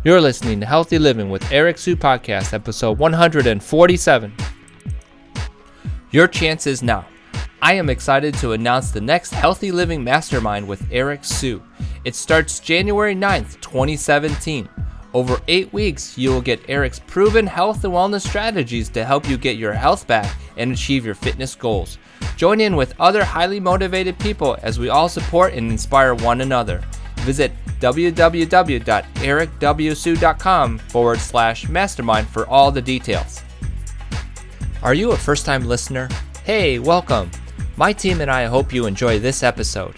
You're listening to Healthy Living with Eric Sue Podcast, episode 147. Your chance is now. I am excited to announce the next Healthy Living Mastermind with Eric Sue. It starts January 9th, 2017. Over 8 weeks, you will get Eric's proven health and wellness strategies to help you get your health back and achieve your fitness goals. Join in with other highly motivated people as we all support and inspire one another. Visit www.ericwsue.com/mastermind for all the details. Are you a first-time listener? Hey, welcome. My team and I hope you enjoy this episode.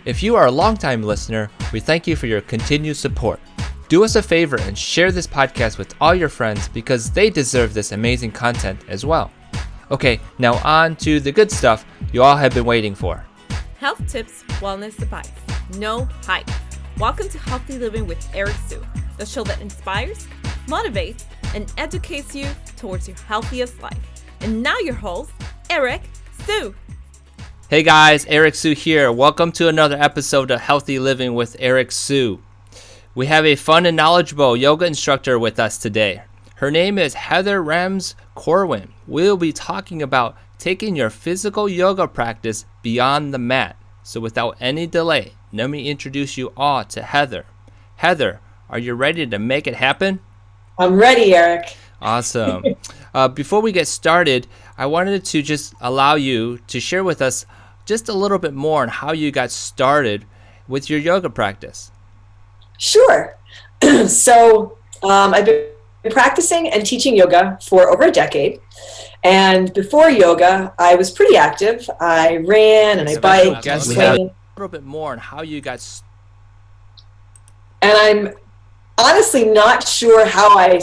If you are a long-time listener, we thank you for your continued support. Do us a favor and share this podcast with all your friends because they deserve this amazing content as well. Okay, now on to the good stuff you all have been waiting for. Health tips, wellness advice, no hype. Welcome to Healthy Living with Eric Sue, the show that inspires, motivates, and educates you towards your healthiest life. And now your host, Eric Sue. Hey guys, Eric Sue here. Welcome to another episode of Healthy Living with Eric Sue. We have a fun and knowledgeable yoga instructor with us today. Her name is Heather Rems Korwin. We'll be talking about taking your physical yoga practice beyond the mat. So without any delay, let me introduce you all to Heather. Heather, are you ready to make it happen? I'm ready, Eric. Awesome. Before we get started, I wanted to just allow you to share with us just a little bit more on how you got started with your yoga practice. Sure. So I've been practicing and teaching yoga for over a decade. And before yoga, I was pretty active. I ran and I biked and swam. A little bit more on how you got started. And I'm honestly not sure how I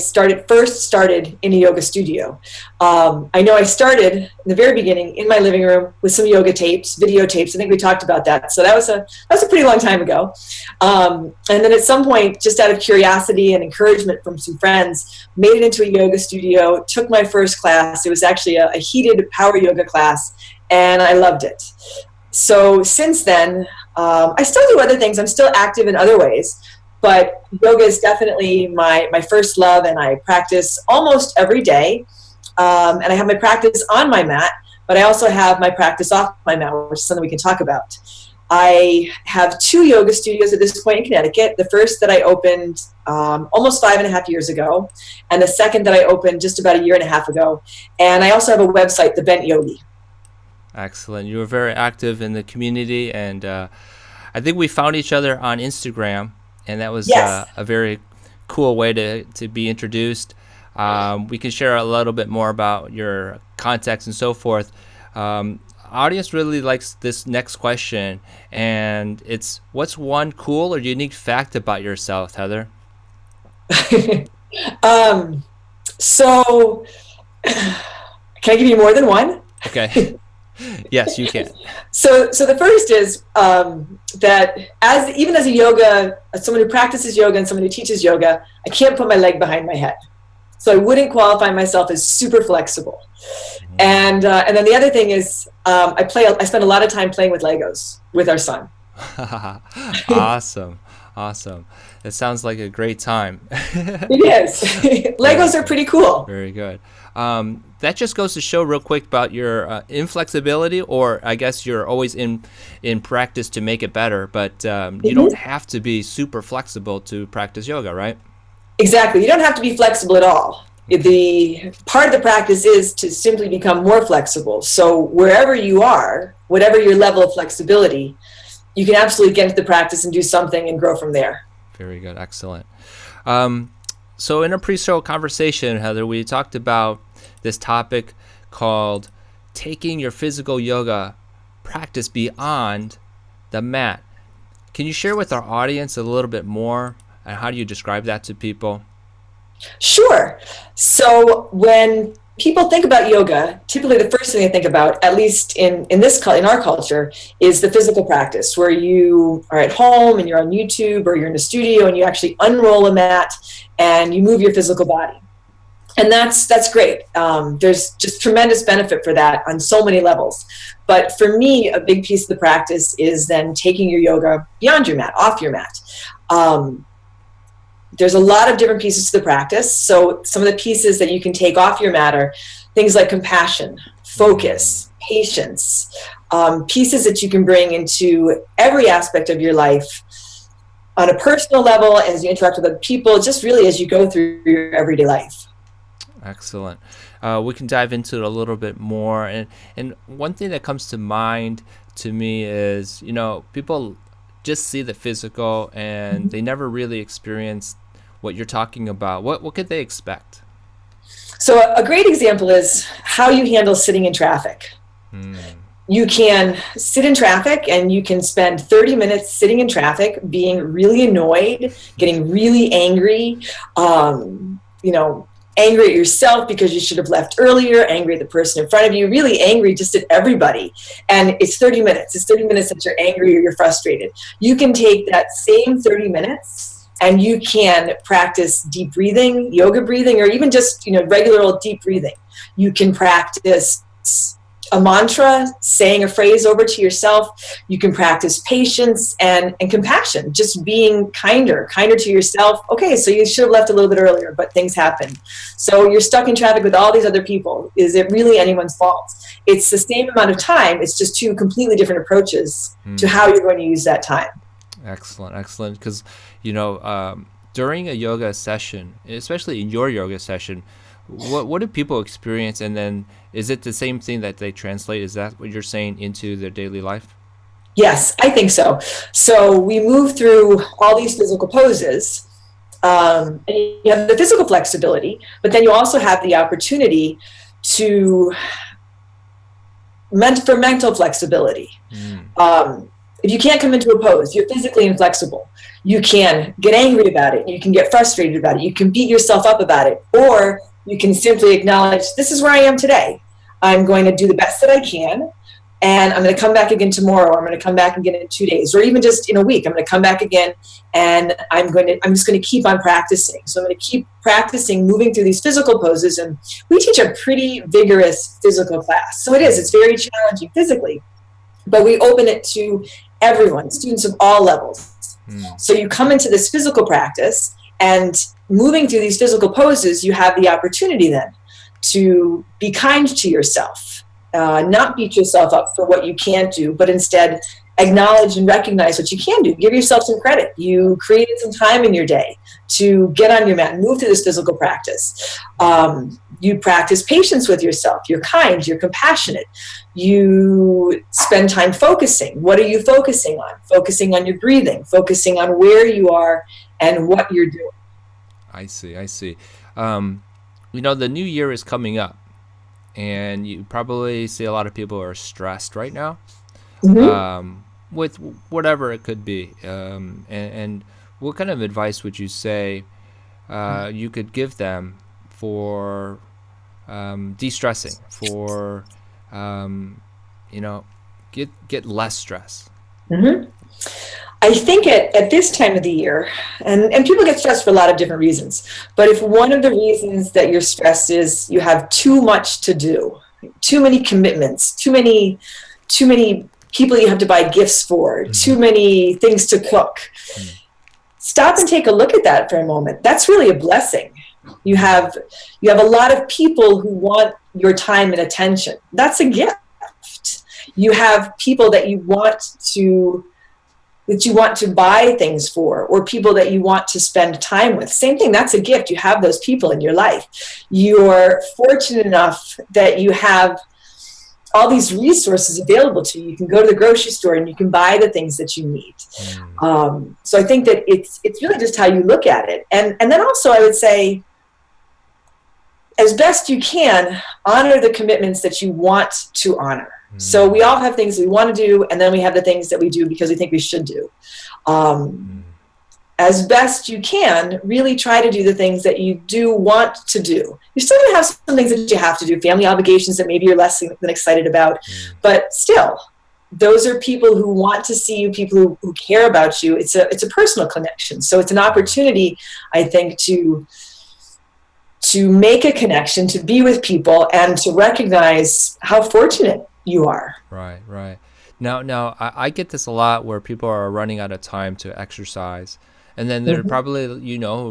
first started in a yoga studio. I know I started in the very beginning in my living room with some yoga tapes, videotapes. I think we talked about that. So that was a pretty long time ago. And then at some point, just out of curiosity and encouragement from some friends, made it into a yoga studio, took my first class. It was actually a heated power yoga class, and I loved it. So since then, I still do other things. I'm still active in other ways. But yoga is definitely my first love, and I practice almost every day. And I have my practice on my mat, but I also have my practice off my mat, which is something we can talk about. I have 2 yoga studios at this point in Connecticut. The first that I opened almost 5.5 years ago, and the second that I opened just about 1.5 years ago. And I also have a website, The Bent Yogi. Excellent. You were very active in the community, and I think we found each other on Instagram. And that was yes. A very cool way to be introduced. We can share a little bit more about your context and so forth. Audience really likes this next question, and it's, what's one cool or unique fact about yourself, Heather? So, can I give you more than one? Okay. Yes, you can. So the first is that even as someone who practices yoga and someone who teaches yoga, I can't put my leg behind my head. So I wouldn't qualify myself as super flexible. And then the other thing is I spend a lot of time playing with Legos with our son. Awesome. It sounds like a great time. It is. Legos are pretty cool. Very good. That just goes to show real quick about your inflexibility, or I guess you're always in practice to make it better, but you don't have to be super flexible to practice yoga, right? Exactly. You don't have to be flexible at all. The part of the practice is to simply become more flexible. So wherever you are, whatever your level of flexibility, you can absolutely get into the practice and do something and grow from there. Very good. Excellent. So in a pre-show conversation, Heather, we talked about this topic called taking your physical yoga practice beyond the mat. Can you share with our audience a little bit more, and how do you describe that to people? Sure. So when people think about yoga, typically the first thing they think about, at least in our culture, is the physical practice where you are at home and you're on YouTube or you're in a studio and you actually unroll a mat and you move your physical body. And that's great. There's just tremendous benefit for that on so many levels. But for me, a big piece of the practice is then taking your yoga beyond your mat, off your mat. There's a lot of different pieces to the practice. So some of the pieces that you can take off your mat are things like compassion, focus, patience, pieces that you can bring into every aspect of your life on a personal level, as you interact with other people, just really as you go through your everyday life. Excellent. We can dive into it a little bit more. And one thing that comes to mind to me is, people just see the physical and they never really experience what you're talking about. What could they expect? So a great example is how you handle sitting in traffic. You can sit in traffic and you can spend 30 minutes sitting in traffic, being really annoyed, getting really angry, angry at yourself because you should have left earlier, angry at the person in front of you, really angry just at everybody. And it's 30 minutes. It's 30 minutes that you're angry or you're frustrated. You can take that same 30 minutes and you can practice deep breathing, yoga breathing, or even just, regular old deep breathing. You can practice a mantra, saying a phrase over to yourself. You can practice patience and compassion, just being kinder to yourself. Okay, so you should have left a little bit earlier, but things happen. So you're stuck in traffic with all these other people. Is it really anyone's fault? It's the same amount of time. It's just two completely different approaches to how you're going to use that time. Excellent. Because, during a yoga session, especially in your yoga session, what do people experience, and then is it the same thing that they translate? Is that what you're saying into their daily life? Yes, I think so. So we move through all these physical poses, and you have the physical flexibility, but then you also have the opportunity for mental flexibility. If you can't come into a pose, you're physically inflexible. You can get angry about it. You can get frustrated about it. You can beat yourself up about it, or you can simply acknowledge, this is where I am today. I'm going to do the best that I can, and I'm going to come back again tomorrow. I'm going to come back again in 2 days, or even just in a week. I'm going to come back again, and I'm just going to keep on practicing. So I'm going to keep practicing moving through these physical poses, and we teach a pretty vigorous physical class. So it's very challenging physically, but we open it to everyone, students of all levels. So you come into this physical practice, and moving through these physical poses, you have the opportunity then to be kind to yourself, not beat yourself up for what you can't do, but instead acknowledge and recognize what you can do. Give yourself some credit. You created some time in your day to get on your mat and move through this physical practice. You practice patience with yourself. You're kind, you're compassionate. You spend time focusing. What are you focusing on? Focusing on your breathing, focusing on where you are and what you're doing. I see. The new year is coming up, and you probably see a lot of people are stressed right now, with whatever it could be. And what kind of advice would you say you could give them for de-stressing, for get less stress? I think at this time of the year, and people get stressed for a lot of different reasons, but if one of the reasons that you're stressed is you have too much to do, too many commitments, too many people you have to buy gifts for, too many things to cook, stop and take a look at that for a moment. That's really a blessing. You have a lot of people who want your time and attention. That's a gift. You have people that you want to buy things for, or people that you want to spend time with. Same thing, that's a gift. You have those people in your life. You're fortunate enough that you have all these resources available to you. You can go to the grocery store and you can buy the things that you need. So I think that it's really just how you look at it. And then also I would say, as best you can, honor the commitments that you want to honor. So we all have things we want to do, and then we have the things that we do because we think we should do. As best you can, really try to do the things that you do want to do. You're still going to have some things that you have to do, family obligations that maybe you're less than excited about, but still, those are people who want to see you, people who care about you. It's a personal connection. So it's an opportunity, I think, to make a connection, to be with people, and to recognize how fortunate you are. Right. Now, I get this a lot where people are running out of time to exercise, And then there are probably,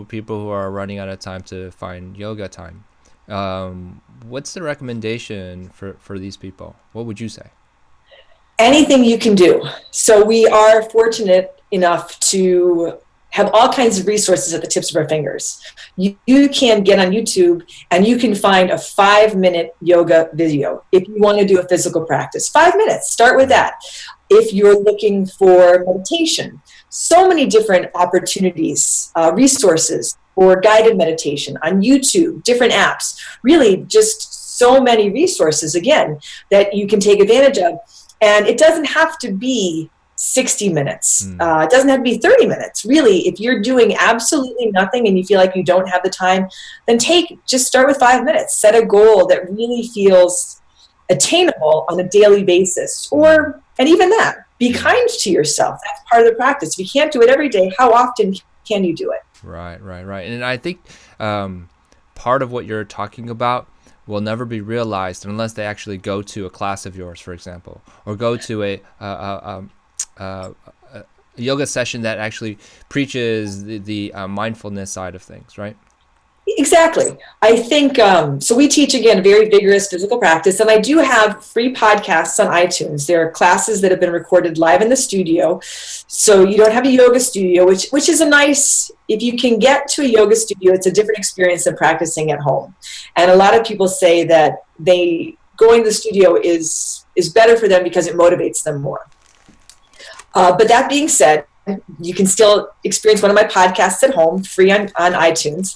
people who are running out of time to find yoga time. What's the recommendation for these people? What would you say? Anything you can do. So we are fortunate enough to have all kinds of resources at the tips of our fingers. You can get on YouTube and you can find a 5-minute yoga video if you want to do a physical practice. 5 minutes, start with that. If you're looking for meditation, so many different opportunities, resources for guided meditation on YouTube, different apps, really just so many resources, again, that you can take advantage of. And it doesn't have to be 60 minutes. It doesn't have to be 30 minutes. Really, if you're doing absolutely nothing and you feel like you don't have the time, then just start with 5 minutes. Set a goal that really feels attainable on a daily basis. And even that, be kind to yourself. That's part of the practice. If you can't do it every day, how often can you do it? Right. And I think part of what you're talking about will never be realized unless they actually go to a class of yours, for example, or go to a yoga session that actually preaches the mindfulness side of things, right? Exactly. I think, so we teach, again, very vigorous physical practice, and I do have free podcasts on iTunes. There are classes that have been recorded live in the studio, so you don't have a yoga studio, which is a nice, if you can get to a yoga studio, it's a different experience than practicing at home. And a lot of people say that going to the studio is better for them because it motivates them more. But that being said, you can still experience one of my podcasts at home, free on iTunes.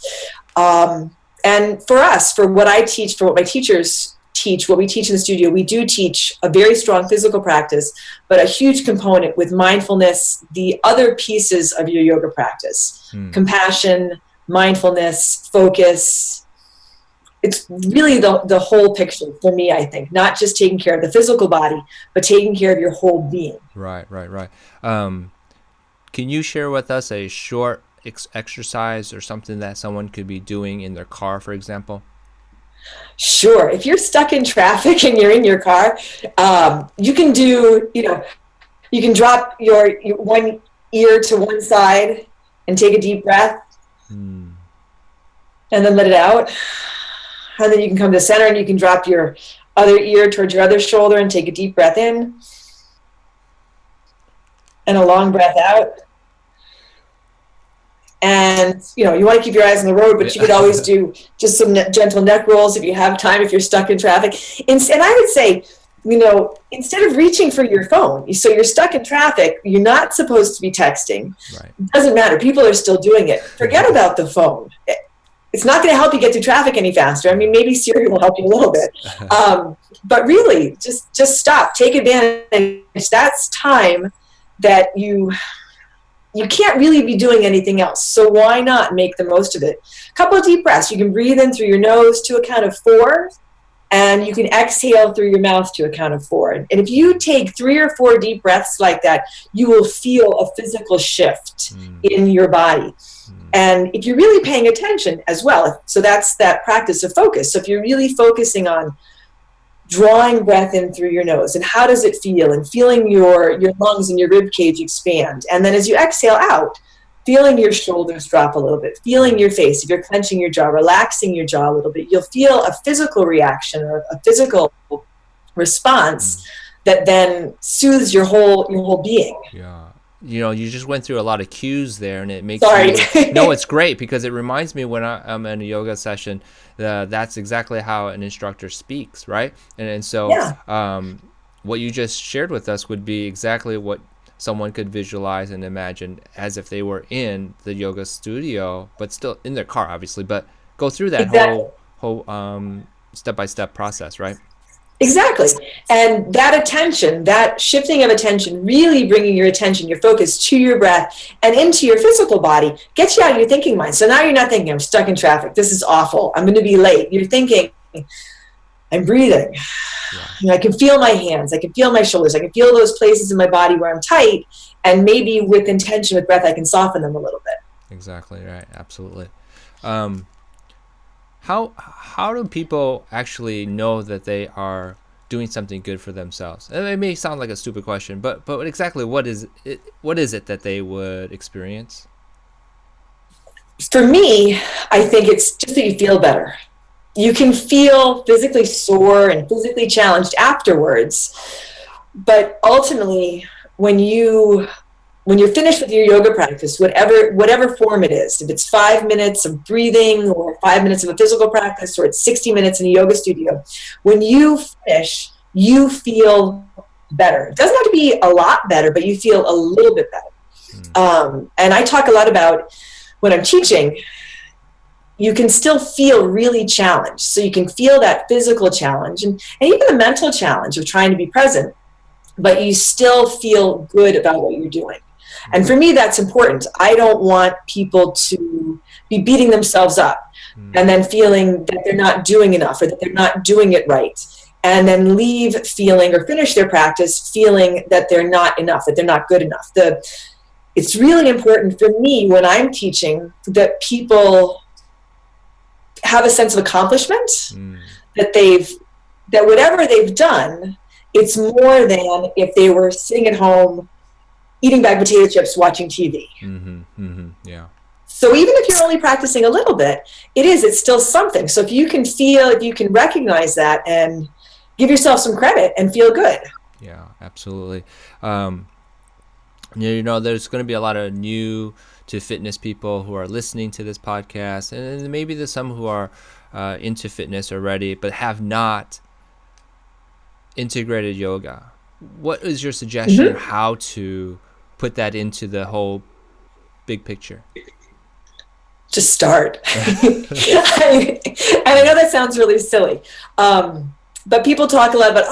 And for us, for what I teach, for what my teachers teach, what we teach in the studio, we do teach a very strong physical practice, but a huge component with mindfulness, the other pieces of your yoga practice, compassion, mindfulness, focus. It's really the whole picture for me, I think, not just taking care of the physical body, but taking care of your whole being. Right. Can you share with us a short exercise or something that someone could be doing in their car, for example? Sure. If you're stuck in traffic and you're in your car, you can you can drop your one ear to one side and take a deep breath and then let it out. And then you can come to the center and you can drop your other ear towards your other shoulder and take a deep breath in and a long breath out. And, you want to keep your eyes on the road, but you could always do just some gentle neck rolls if you have time, if you're stuck in traffic. And I would say, instead of reaching for your phone, so you're stuck in traffic, you're not supposed to be texting. Right. It doesn't matter. People are still doing it. Forget about the phone. It's not going to help you get through traffic any faster. I mean, maybe Siri will help you a little bit. But really, just stop. Take advantage. That's time that you can't really be doing anything else. So why not make the most of it? A couple of deep breaths. You can breathe in through your nose to a count of 4, and you can exhale through your mouth to a count of 4. And if you take 3 or 4 deep breaths like that, you will feel a physical shift in your body. And if you're really paying attention as well, so that's that practice of focus. So if you're really focusing on drawing breath in through your nose, and how does it feel, and feeling your lungs and your rib cage expand. And then as you exhale out, feeling your shoulders drop a little bit, feeling your face, if you're clenching your jaw, relaxing your jaw a little bit, you'll feel a physical reaction or a physical response that then soothes your whole being. Yeah. You just went through a lot of cues there, and it makes Sorry. No, it's great, because it reminds me when I'm in a yoga session, that's exactly how an instructor speaks, right? And so what you just shared with us would be exactly what someone could visualize and imagine as if they were in the yoga studio, but still in their car, obviously, but go through that whole step-by-step process, right? Exactly. And that attention, that shifting of attention, really bringing your attention, your focus to your breath and into your physical body, gets you out of your thinking mind. So now you're not thinking, I'm stuck in traffic. This is awful. I'm going to be late. You're thinking, I'm breathing. I can feel my hands. I can feel my shoulders. I can feel those places in my body where I'm tight. And maybe with intention, with breath, I can soften them a little bit. Exactly right. Absolutely. How do people actually know that they are doing something good for themselves? And it may sound like a stupid question, but exactly what is it that they would experience? For me, I think it's just that you feel better. You can feel physically sore and physically challenged afterwards, but ultimately, when you're finished with your yoga practice, whatever form it is, if it's 5 minutes of breathing or 5 minutes of a physical practice, or it's 60 minutes in a yoga studio, when you finish, you feel better. It doesn't have to be a lot better, but you feel a little bit better. And I talk a lot about, when I'm teaching, you can still feel really challenged. So you can feel that physical challenge and even the mental challenge of trying to be present, but you still feel good about what you're doing. And for me, that's important. I don't want people to be beating themselves up and then feeling that they're not doing enough or that they're not doing it right, and then leave feeling, or finish their practice feeling, that they're not enough, that they're not good enough. It's really important for me when I'm teaching that people have a sense of accomplishment, that whatever they've done, it's more than if they were sitting at home eating bag potato chips watching TV. Yeah. So even if you're only practicing a little bit, it's still something. So if you can recognize that and give yourself some credit and feel good. Yeah, absolutely. There's going to be a lot of new to fitness people who are listening to this podcast, and maybe there's some who are into fitness already but have not integrated yoga. What is your suggestion of how to put that into the whole big picture? Just start. And I know that sounds really silly. But people talk a lot about,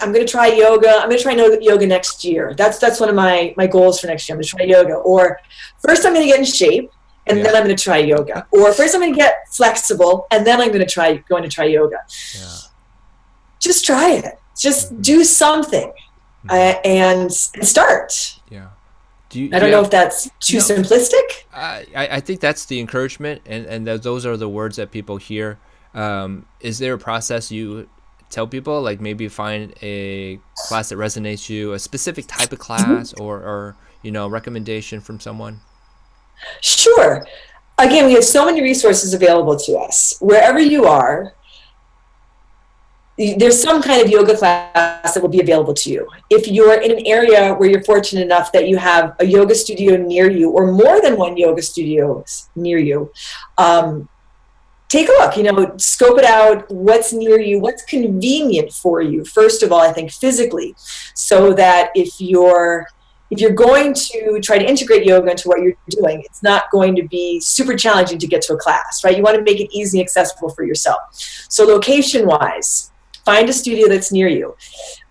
I'm going to try yoga. I'm going to try yoga next year. That's one of my goals for next year. I'm going to try yoga. Or first I'm going to get in shape, and then I'm going to try yoga. Or first I'm going to get flexible, and then I'm going to try yoga. Yeah. Just try it. Just do something and start. Yeah. I don't know if that's too simplistic. I think that's the encouragement, and those are the words that people hear. Is there a process you tell people, like maybe find a class that resonates you, a specific type of class, or recommendation from someone? Sure. Again, we have so many resources available to us. Wherever you are, there's some kind of yoga class that will be available to you. If you're in an area where you're fortunate enough that you have a yoga studio near you, or more than one yoga studio near you, take a look, scope it out, what's near you, what's convenient for you, first of all, I think physically, so that if you're going to try to integrate yoga into what you're doing, it's not going to be super challenging to get to a class, right? You want to make it easy and accessible for yourself. So location-wise, find a studio that's near you.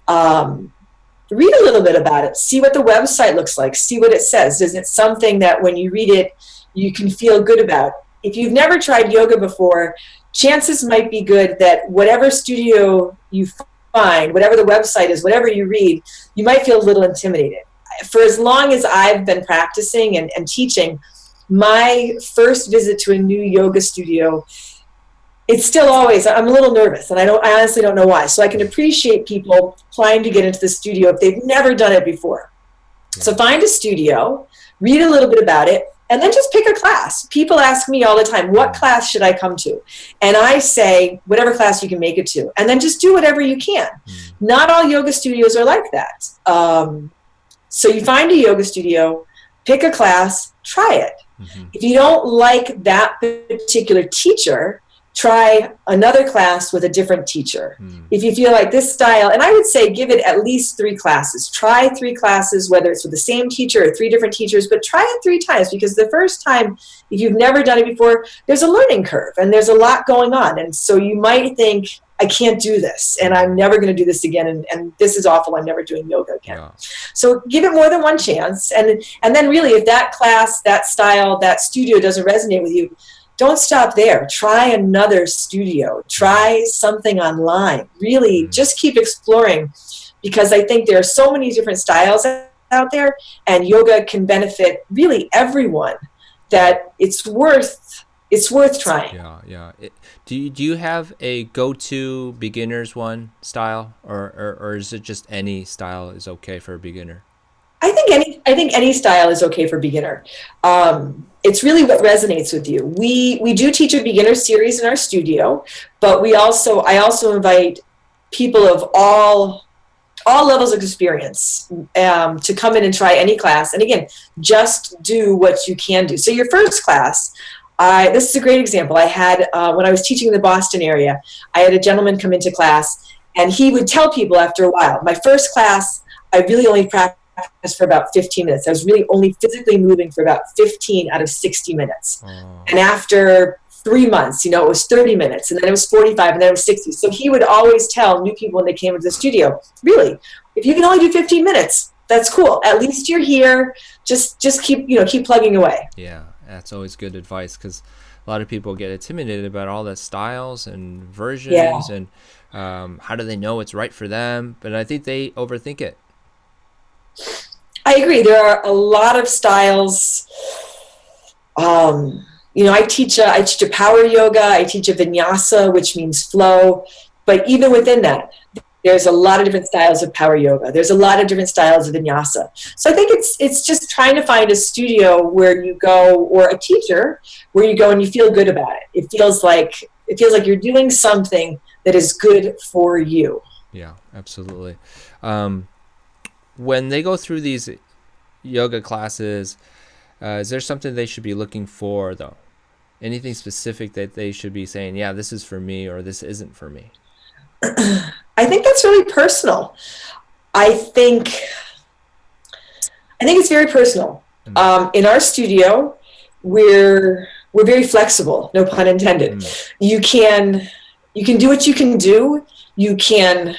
Read a little bit about it. See what the website looks like. See what it says. Is it something that when you read it, you can feel good about? If you've never tried yoga before, chances might be good that whatever studio you find, whatever the website is, whatever you read, you might feel a little intimidated. For as long as I've been practicing and teaching, my first visit to a new yoga studio, it's still always, I'm a little nervous, and I honestly don't know why. So I can appreciate people trying to get into the studio if they've never done it before. So find a studio, read a little bit about it, and then just pick a class. People ask me all the time, what class should I come to? And I say, whatever class you can make it to. And then just do whatever you can. Not all yoga studios are like that. So you find a yoga studio, pick a class, try it. If you don't like that particular teacher, try another class with a different teacher. If you feel like this style, and I would say give it at least 3 classes. Try 3 classes, whether it's with the same teacher or 3 different teachers, but try it 3 times, because the first time, if you've never done it before, there's a learning curve and there's a lot going on. And so you might think, I can't do this, and I'm never going to do this again, and this is awful, I'm never doing yoga again. Yeah. So give it more than one chance, and then really, if that class, that style, that studio doesn't resonate with you, don't stop there. Try another studio. Try something online. Really, just keep exploring, because I think there are so many different styles out there, and yoga can benefit really everyone, that it's worth trying. Yeah. Do you have a go-to beginners one style, or is it just any style is okay for a beginner? I think any style is okay for beginner. It's really what resonates with you. We do teach a beginner series in our studio, but I also invite people of all levels of experience to come in and try any class. And again, just do what you can do. So your first class, this is a great example. I had, when I was teaching in the Boston area, I had a gentleman come into class, and he would tell people after a while, my first class, I really only practiced for about 15 minutes. I was really only physically moving for about 15 out of 60 minutes. And after 3 months, it was 30 minutes, and then it was 45, and then it was 60. So he would always tell new people when they came into the studio, really, if you can only do 15 minutes, that's cool. At least you're here. Just keep plugging away. Yeah, that's always good advice, because a lot of people get intimidated about all the styles and versions, and how do they know it's right for them? But I think they overthink it. I agree. There are a lot of styles. I teach a power yoga. I teach a vinyasa, which means flow. But even within that, there's a lot of different styles of power yoga. There's a lot of different styles of vinyasa. So I think it's just trying to find a studio where you go, or a teacher where you go and you feel good about it. It feels like you're doing something that is good for you. Yeah, absolutely. When they go through these yoga classes, is there something they should be looking for, though? Anything specific that they should be saying, yeah, this is for me, or this isn't for me? I think that's really personal. I think it's very personal. In our studio, we're very flexible, no pun intended. You can do what you can do. You can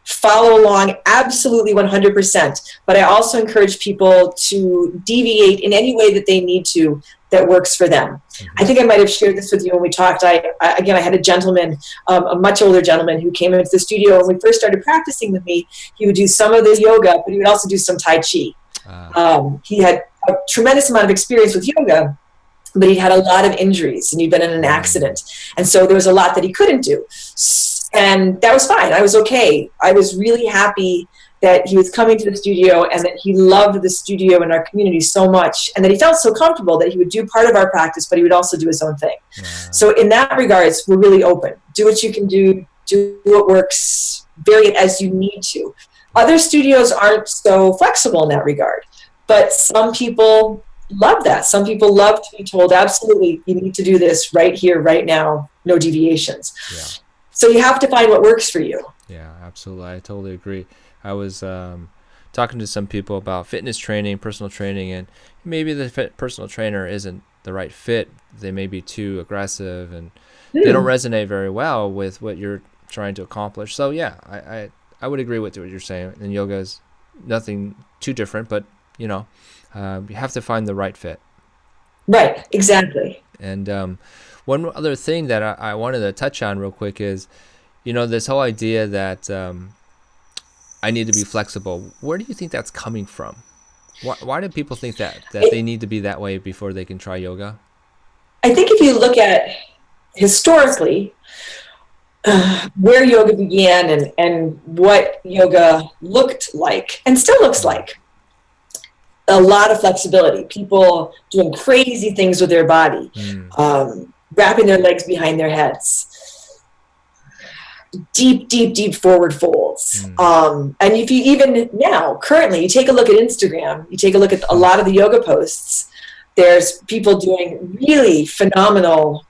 follow along absolutely 100%. But I also encourage people to deviate in any way that they need to that works for them. I think I might have shared this with you when we talked. I had a gentleman, a much older gentleman, who came into the studio. When we first started practicing with me, he would do some of the yoga, but he would also do some Tai Chi. He had a tremendous amount of experience with yoga, but he had a lot of injuries, and he'd been in an accident. And so there was a lot that he couldn't do. And that was fine. I was okay. I was really happy that he was coming to the studio, and that he loved the studio and our community so much, and that he felt so comfortable that he would do part of our practice, but he would also do his own thing. So in that regards, we're really open. Do what you can do what works, vary it as you need to. Other studios aren't so flexible in that regard, but some people love that. Some people love to be told, absolutely, you need to do this right here, right now, no deviations. Yeah. So you have to find what works for you. Yeah, absolutely. I totally agree. I was talking to some people about fitness training, personal training, and maybe the personal trainer isn't the right fit. They may be too aggressive, and they don't resonate very well with what you're trying to accomplish. So yeah, I would agree with what you're saying. And yoga is nothing too different, but you have to find the right fit. Right, exactly. And one other thing that I wanted to touch on real quick is, this whole idea that I need to be flexible. Where do you think that's coming from? Why do people think that they need to be that way before they can try yoga? I think if you look at historically where yoga began and what yoga looked like and still looks like, a lot of flexibility. People doing crazy things with their body, wrapping their legs behind their heads, deep forward folds. And if you even now, currently, you take a look at Instagram, you take a look at a lot of the yoga posts, there's people doing really phenomenal,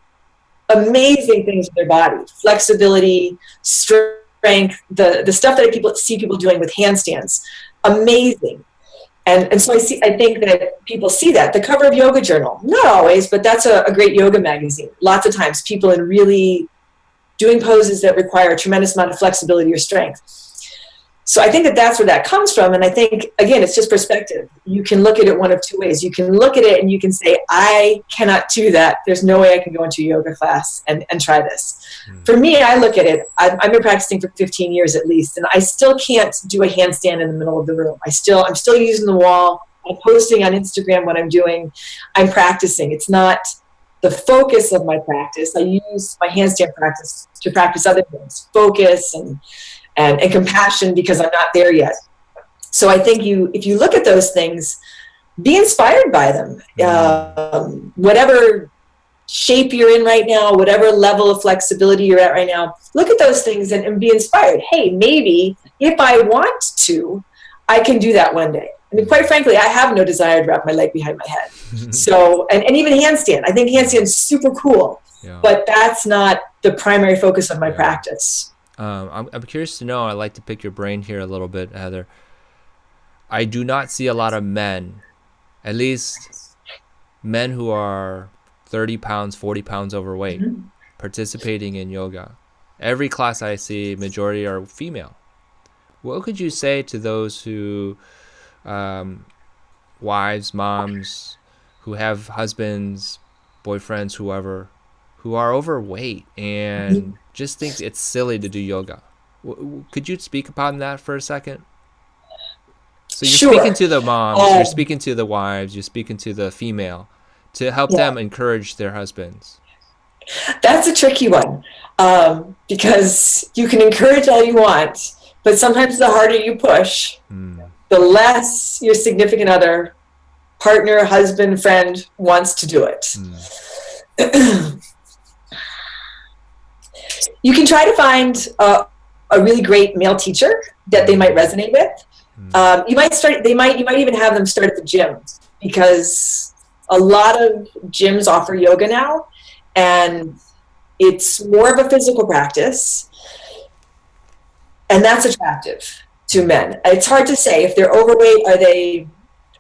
amazing things with their body. Flexibility, strength, the stuff that people see people doing with handstands, amazing. And so I think that people see that. The cover of Yoga Journal, not always, but that's a great yoga magazine. Lots of times people in really doing poses that require a tremendous amount of flexibility or strength. So I think that that's where that comes from. And I think, again, it's just perspective. You can look at it one of two ways. You can look at it and you can say, I cannot do that. There's no way I can go into a yoga class and try this. For me, I look at it, I've been practicing for 15 years at least, and I still can't do a handstand in the middle of the room. I'm still using the wall. I'm posting on Instagram what I'm doing. I'm practicing. It's not the focus of my practice. I use my handstand practice to practice other things, focus and compassion, because I'm not there yet. So I think if you look at those things, be inspired by them. Whatever shape you're in right now, whatever level of flexibility you're at right now, look at those things and be inspired. Hey, maybe if I want to, I can do that one day. I mean, quite frankly, I have no desire to wrap my leg behind my head. So, and even handstand. I think handstand's super cool, but that's not the primary focus of my practice. I'm curious to know, I'd like to pick your brain here a little bit, Heather. I do not see a lot of men, at least men who are 30 pounds, 40 pounds overweight, participating in yoga. Every class I see, majority are female. What could you say to those who, wives, moms, who have husbands, boyfriends, whoever, who are overweight and just think it's silly to do yoga? Could you speak upon that for a second? So you're speaking to the moms, you're speaking to the wives, you're speaking to the female to help them encourage their husbands. That's a tricky one, because you can encourage all you want, but sometimes the harder you push, the less your significant other, partner, husband, friend wants to do it. You can try to find a really great male teacher that they might resonate with. You might even have them start at the gym, because a lot of gyms offer yoga now, and it's more of a physical practice, and that's attractive to men. It's hard to say if they're overweight. Are they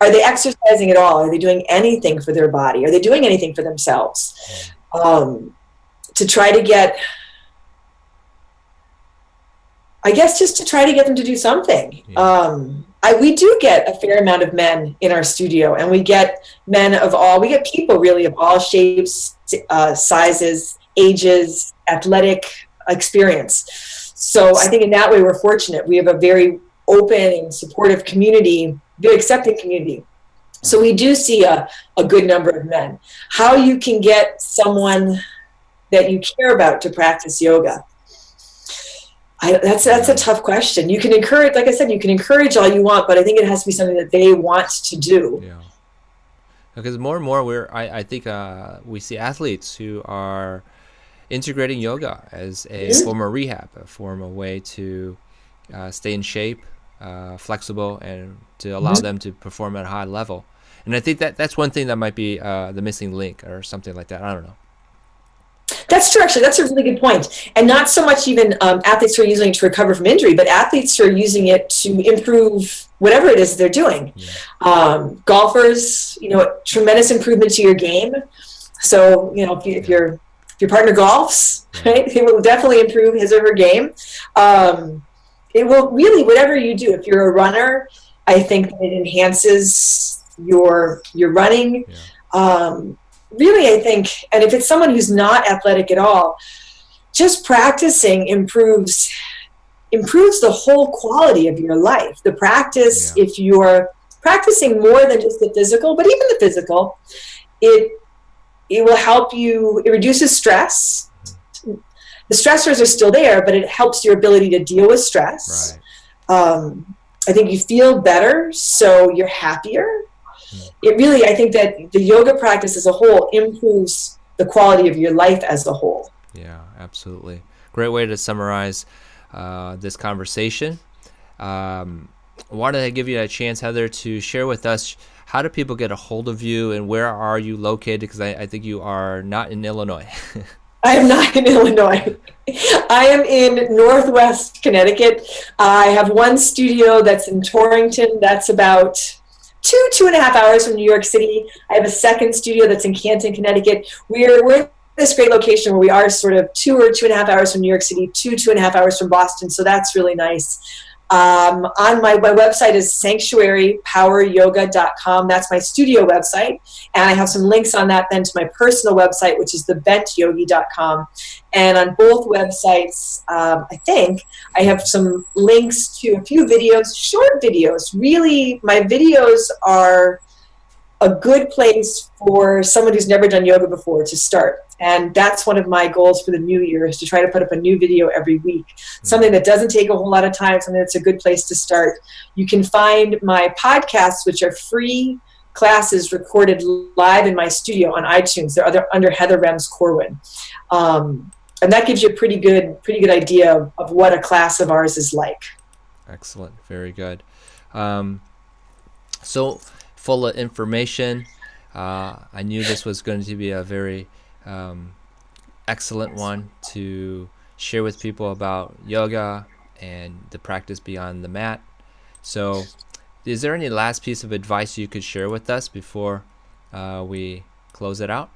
exercising at all? Are they doing anything for their body? Are they doing anything for themselves? To try to get, I guess, just to try to get them to do something. We do get a fair amount of men in our studio, and we get people really of all shapes, sizes, ages, athletic experience. So I think in that way we're fortunate. We have a very open and supportive community, very accepting community. So we do see a good number of men. How you can get someone that you care about to practice yoga, that's a tough question. You can encourage, like I said, you can encourage all you want, but I think it has to be something that they want to do. Yeah. Because more and more I think we see athletes who are integrating yoga as a form of rehab, a way to stay in shape, flexible, and to allow them to perform at a high level. And I think that's one thing that might be the missing link or something like that. I don't know. That's true, actually. That's a really good point. And not so much even athletes who are using it to recover from injury, but athletes who are using it to improve whatever it is they're doing. Golfers, tremendous improvement to your game. So, if your partner golfs, right, it will definitely improve his or her game. It will really, whatever you do, if you're a runner, I think that it enhances your running. Really, I think, and if it's someone who's not athletic at all, just practicing improves the whole quality of your life. The practice, if you're practicing more than just the physical, but even the physical, it will help you. It reduces stress. The stressors are still there, but it helps your ability to deal with stress. Right. I think you feel better, so you're happier. It really, I think that the yoga practice as a whole improves the quality of your life as a whole. Yeah, absolutely. Great way to summarize this conversation. Wanted to give you a chance, Heather, to share with us, how do people get a hold of you and where are you located? Because I think you are not in Illinois. I am not in Illinois. I am in Northwest Connecticut. I have one studio that's in Torrington. That's about 2.5 hours from New York City. I have a second studio that's in Canton, Connecticut. We're in this great location where we are sort of 2 or 2.5 hours from New York City, 2.5 hours from Boston. So that's really nice. On my website is sanctuarypoweryoga.com. That's my studio website. And I have some links on that then to my personal website, which is thebentyogi.com. And on both websites, I think I have some links to a few videos, short videos. Really, my videos are a good place for someone who's never done yoga before to start. And that's one of my goals for the new year, is to try to put up a new video every week. Something that doesn't take a whole lot of time, something that's a good place to start. You can find my podcasts, which are free classes recorded live in my studio on iTunes. They're under Heather Rems Korwin. And that gives you a pretty good idea of what a class of ours is like. Excellent. Very good. So full of information. I knew this was going to be a very excellent one to share with people about yoga and the practice beyond the mat. So is there any last piece of advice you could share with us before we close it out?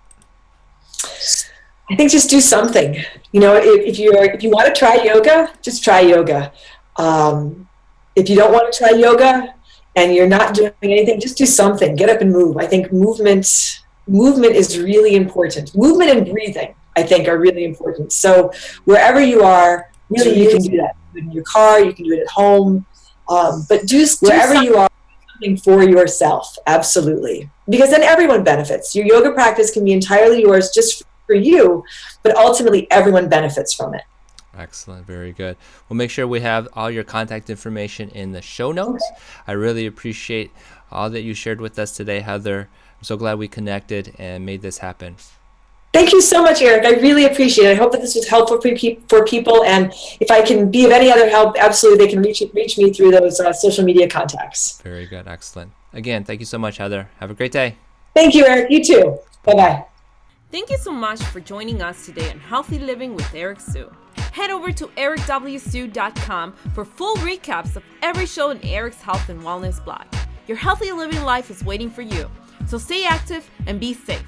I think just do something. If you want to try yoga, just try yoga. If you don't want to try yoga and you're not doing anything, just do something. Get up and move. I think movement is really important. Movement and breathing, I think, are really important. So wherever you are, really, you can do that. You can do it in your car, you can do it at home, but wherever you are, something for yourself. Absolutely, because then everyone benefits. Your yoga practice can be entirely yours, just for you, but ultimately everyone benefits from it. Excellent. Very good. We'll make sure we have all your contact information in the show notes. I really appreciate all that you shared with us today, Heather. I'm so glad we connected and made this happen. Thank you so much, Eric. I really appreciate it. I hope that this was helpful for people. And if I can be of any other help, absolutely, they can reach me through those social media contacts. Very good. Excellent. Again, thank you so much, Heather. Have a great day. Thank you, Eric. You too. Bye-bye. Thank you so much for joining us today on Healthy Living with Eric Sue. Head over to ericwsue.com for full recaps of every show in Eric's Health and Wellness blog. Your healthy living life is waiting for you, so stay active and be safe.